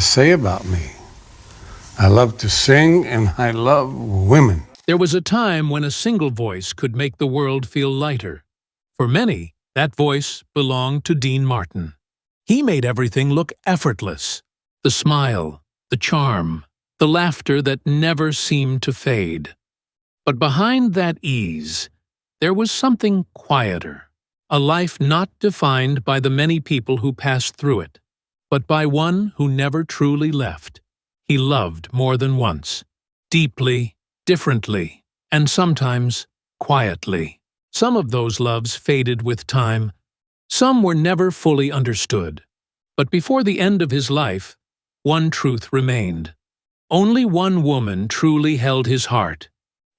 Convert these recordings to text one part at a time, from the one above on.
to say about me. I love to sing and I love women. There was a time when a single voice could make the world feel lighter. For many, that voice belonged to Dean Martin. He made everything look effortless. The smile, the charm, the laughter that never seemed to fade. But behind that ease, there was something quieter. A life not defined by the many people who passed through it, but by one who never truly left. He loved more than once, deeply, differently, and sometimes quietly. Some of those loves faded with time. Some were never fully understood. But before the end of his life, one truth remained. Only one woman truly held his heart.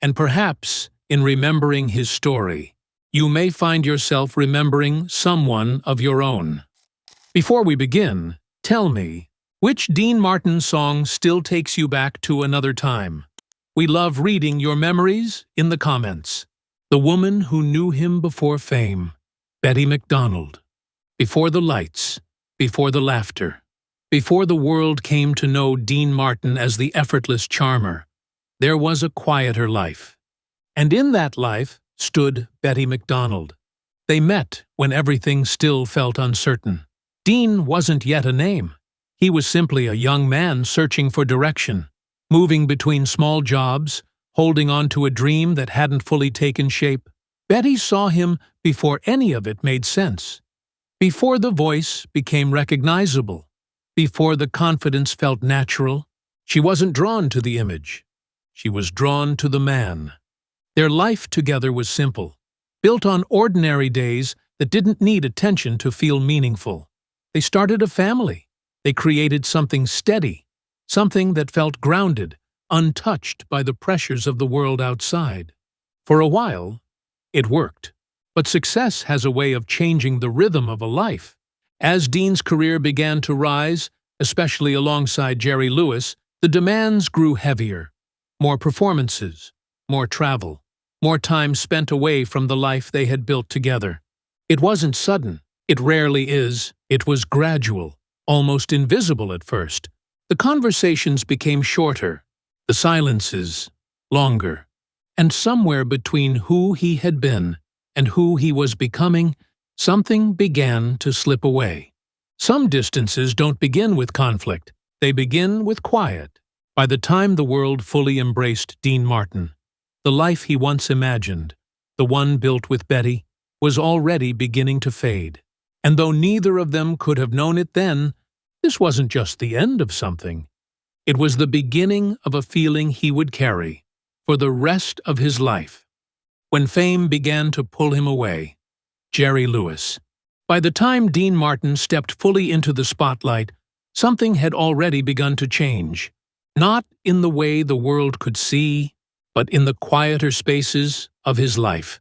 And perhaps, in remembering his story, you may find yourself remembering someone of your own. Before we begin, tell me, which Dean Martin song still takes you back to another time? We love reading your memories in the comments. The woman who knew him before fame, Betty McDonald. Before the lights, before the laughter, before the world came to know Dean Martin as the effortless charmer, there was a quieter life. And in that life stood Betty McDonald. They met when everything still felt uncertain. Dean wasn't yet a name. He was simply a young man searching for direction, moving between small jobs, holding on to a dream that hadn't fully taken shape. Betty saw him before any of it made sense, before the voice became recognizable, before the confidence felt natural. She wasn't drawn to the image. She was drawn to the man. Their life together was simple, built on ordinary days that didn't need attention to feel meaningful. They started a family. They created something steady, something that felt grounded, untouched by the pressures of the world outside. For a while, it worked. But success has a way of changing the rhythm of a life. As Dean's career began to rise, especially alongside Jerry Lewis, the demands grew heavier. More performances, more travel, more time spent away from the life they had built together. It wasn't sudden. It rarely is. It was gradual, almost invisible at first. The conversations became shorter, the silences longer, and somewhere between who he had been and who he was becoming, something began to slip away. Some distances don't begin with conflict. They begin with quiet. By the time the world fully embraced Dean Martin, the life he once imagined, the one built with Betty, was already beginning to fade. And though neither of them could have known it then, this wasn't just the end of something. It was the beginning of a feeling he would carry for the rest of his life. When fame began to pull him away, Jerry Lewis. By the time Dean Martin stepped fully into the spotlight, something had already begun to change. Not in the way the world could see, but in the quieter spaces of his life.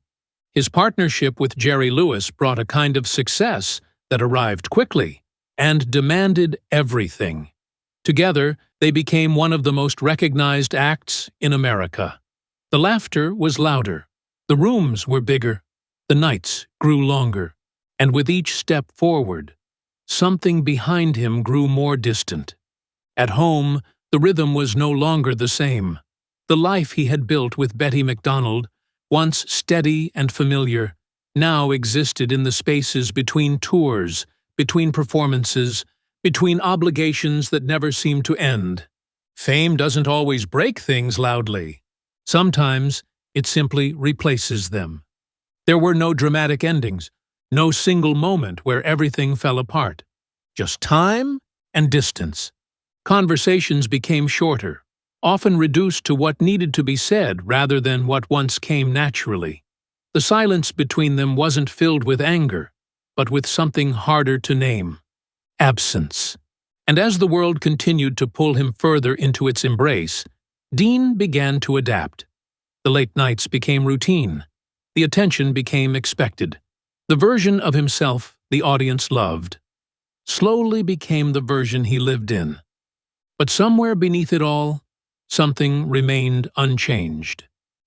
His partnership with Jerry Lewis brought a kind of success that arrived quickly and demanded everything. Together, they became one of the most recognized acts in America. The laughter was louder, the rooms were bigger, the nights grew longer, and with each step forward, something behind him grew more distant. At home, the rhythm was no longer the same. The life he had built with Betty McDonald, once steady and familiar, now existed in the spaces between tours, between performances, between obligations that never seemed to end. Fame doesn't always break things loudly. Sometimes it simply replaces them. There were no dramatic endings, no single moment where everything fell apart. Just time and distance. Conversations became shorter, often reduced to what needed to be said rather than what once came naturally. The silence between them wasn't filled with anger, but with something harder to name: absence. And as the world continued to pull him further into its embrace, Dean began to adapt. The late nights became routine. The attention became expected. The version of himself the audience loved slowly became the version he lived in. But somewhere beneath it all, something remained unchanged.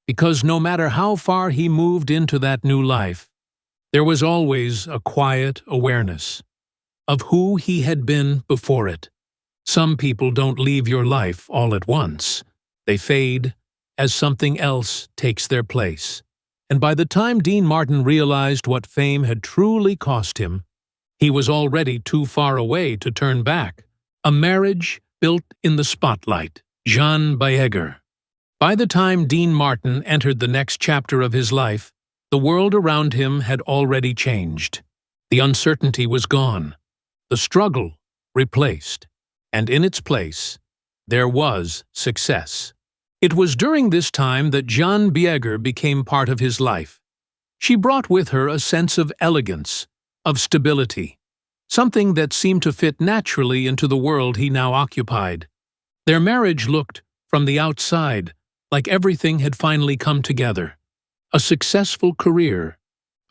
Because no matter how far he moved into that new life, there was always a quiet awareness of who he had been before it. Some people don't leave your life all at once. They fade as something else takes their place. And by the time Dean Martin realized what fame had truly cost him, he was already too far away to turn back. A marriage built in the spotlight. Jeanne Biegger. By the time Dean Martin entered the next chapter of his life, the world around him had already changed. The uncertainty was gone, the struggle replaced, and in its place, there was success. It was during this time that Jeanne Biegger became part of his life. She brought with her a sense of elegance, of stability, something that seemed to fit naturally into the world he now occupied. Their marriage looked, from the outside, like everything had finally come together. A successful career,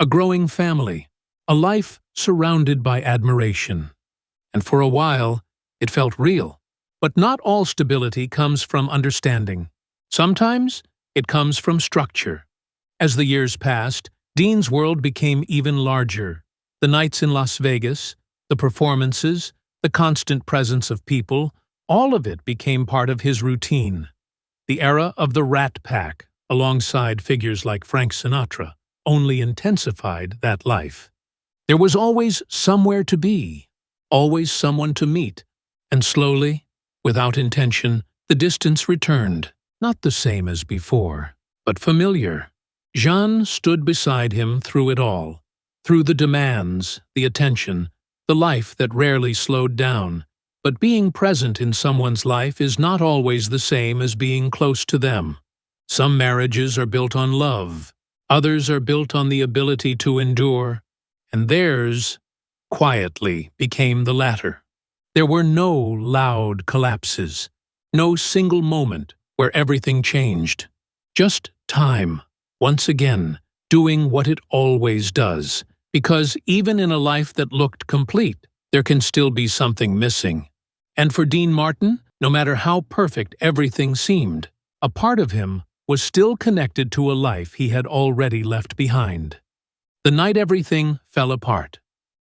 a growing family, a life surrounded by admiration. And for a while, it felt real. But not all stability comes from understanding. Sometimes, it comes from structure. As the years passed, Dean's world became even larger. The nights in Las Vegas, the performances, the constant presence of people, all of it became part of his routine. The era of the Rat Pack, alongside figures like Frank Sinatra, only intensified that life. There was always somewhere to be, always someone to meet, and slowly, without intention, the distance returned, not the same as before, but familiar. Jeanne stood beside him through it all, through the demands, the attention, the life that rarely slowed down. But being present in someone's life is not always the same as being close to them. Some marriages are built on love, others are built on the ability to endure, and theirs, quietly, became the latter. There were no loud collapses, no single moment where everything changed. Just time, once again, doing what it always does, because even in a life that looked complete, there can still be something missing. And for Dean Martin, no matter how perfect everything seemed, a part of him was still connected to a life he had already left behind. The night everything fell apart.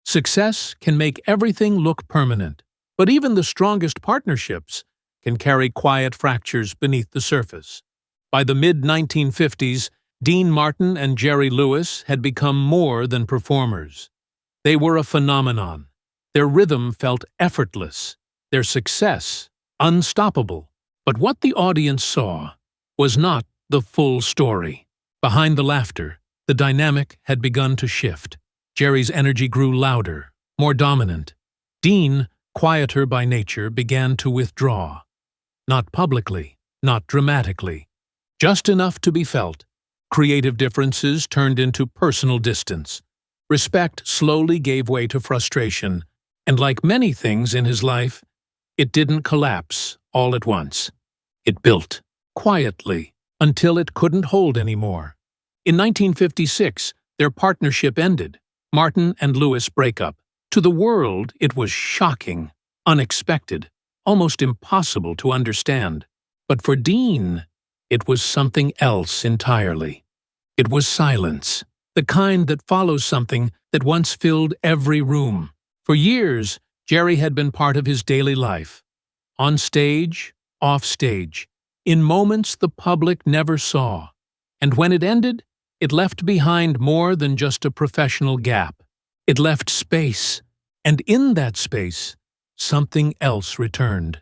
Success can make everything look permanent, but even the strongest partnerships can carry quiet fractures beneath the surface. By the mid-1950s, Dean Martin and Jerry Lewis had become more than performers. They were a phenomenon. Their rhythm felt effortless, their success unstoppable. But what the audience saw was not the full story. Behind the laughter, the dynamic had begun to shift. Jerry's energy grew louder, more dominant. Dean, quieter by nature, began to withdraw. Not publicly, not dramatically, just enough to be felt. Creative differences turned into personal distance. Respect slowly gave way to frustration, and like many things in his life, it didn't collapse all at once. It built, quietly, until it couldn't hold anymore. In 1956, their partnership ended. Martin and Lewis break up. To the world, it was shocking, unexpected, almost impossible to understand. But for Dean, it was something else entirely. It was silence, the kind that follows something that once filled every room. For years, Jerry had been part of his daily life. On stage, off stage, in moments the public never saw. And when it ended, it left behind more than just a professional gap. It left space, and in that space, something else returned.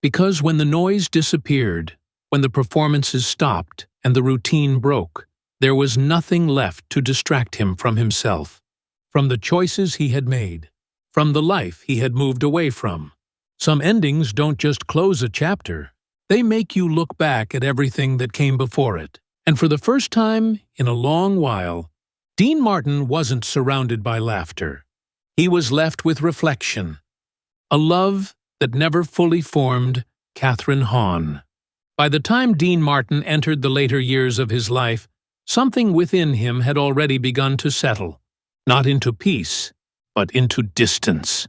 Because when the noise disappeared, when the performances stopped and the routine broke, there was nothing left to distract him from himself, from the choices he had made, from the life he had moved away from. Some endings don't just close a chapter, they make you look back at everything that came before it. And for the first time in a long while, Dean Martin wasn't surrounded by laughter. He was left with reflection, a love that never fully formed Catherine Hawn. By the time Dean Martin entered the later years of his life, something within him had already begun to settle, not into peace, but into distance.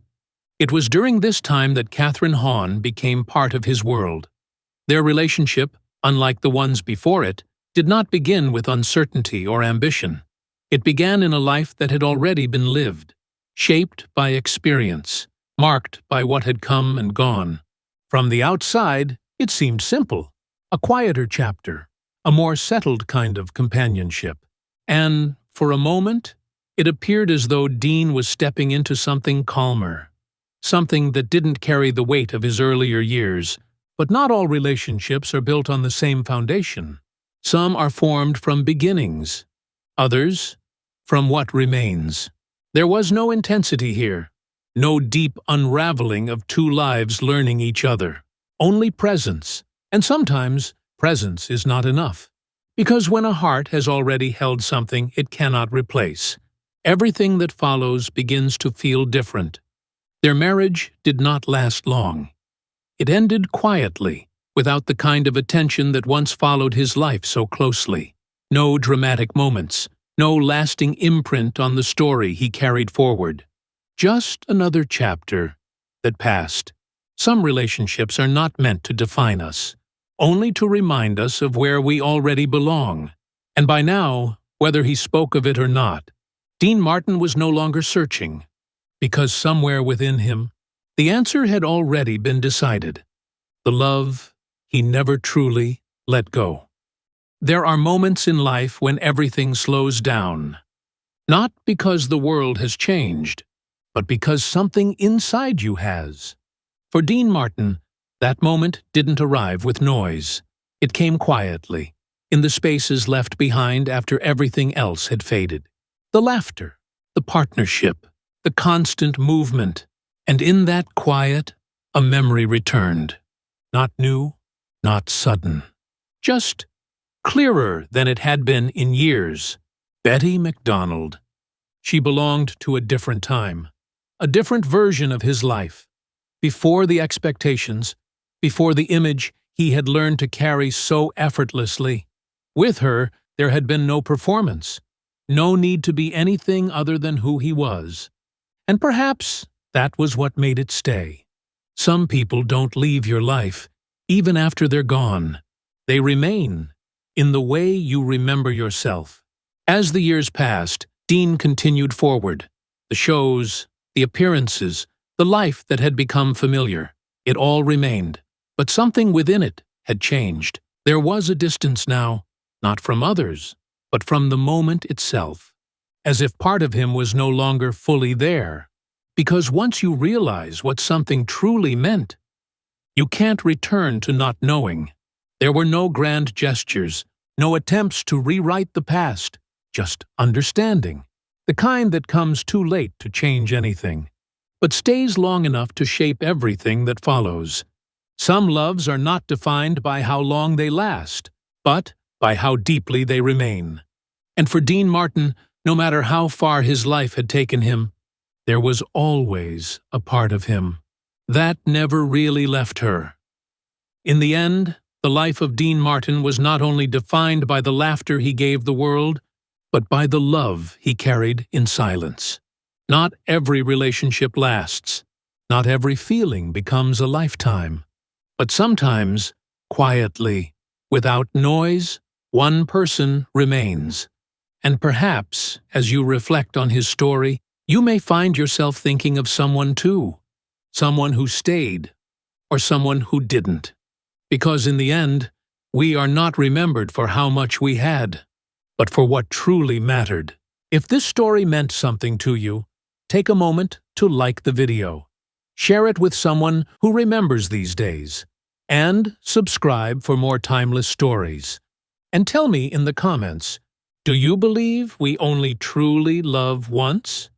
It was during this time that Catherine Hawn became part of his world. Their relationship, unlike the ones before it, did not begin with uncertainty or ambition. It began in a life that had already been lived, shaped by experience, marked by what had come and gone. From the outside, it seemed simple, a quieter chapter, a more settled kind of companionship. And, for a moment, it appeared as though Dean was stepping into something calmer, something that didn't carry the weight of his earlier years. But not all relationships are built on the same foundation. Some are formed from beginnings, others from what remains. There was no intensity here, no deep unraveling of two lives learning each other, only presence. And sometimes presence is not enough, because when a heart has already held something it cannot replace, everything that follows begins to feel different. Their marriage did not last long. It ended quietly, without the kind of attention that once followed his life so closely. No dramatic moments, no lasting imprint on the story he carried forward. Just another chapter that passed. Some relationships are not meant to define us, only to remind us of where we already belong. And by now, whether he spoke of it or not, Dean Martin was no longer searching, because somewhere within him, the answer had already been decided. The love he never truly let go. There are moments in life when everything slows down, not because the world has changed, but because something inside you has. For Dean Martin, that moment didn't arrive with noise. It came quietly, in the spaces left behind after everything else had faded. The laughter, the partnership, the constant movement, and in that quiet, a memory returned. Not new, not sudden. Just clearer than it had been in years. Betty McDonald. She belonged to a different time, a different version of his life. Before the expectations, before the image he had learned to carry so effortlessly. With her, there had been no performance, no need to be anything other than who he was. And perhaps that was what made it stay. Some people don't leave your life, even after they're gone. They remain in the way you remember yourself. As the years passed, Dean continued forward. The shows, the appearances, the life that had become familiar, it all remained. But something within it had changed. There was a distance now, not from others, but from the moment itself, as if part of him was no longer fully there. Because once you realize what something truly meant, you can't return to not knowing. There were no grand gestures, no attempts to rewrite the past, just understanding. The kind that comes too late to change anything, but stays long enough to shape everything that follows. Some loves are not defined by how long they last, but by how deeply they remain. And for Dean Martin, no matter how far his life had taken him, there was always a part of him that never really left her. In the end, the life of Dean Martin was not only defined by the laughter he gave the world, but by the love he carried in silence. Not every relationship lasts. Not every feeling becomes a lifetime. But sometimes, quietly, without noise, one person remains. And perhaps, as you reflect on his story, you may find yourself thinking of someone too. Someone who stayed, or someone who didn't. Because in the end, we are not remembered for how much we had, but for what truly mattered. If this story meant something to you, take a moment to like the video. Share it with someone who remembers these days. And subscribe for more timeless stories. And tell me in the comments, do you believe we only truly love once?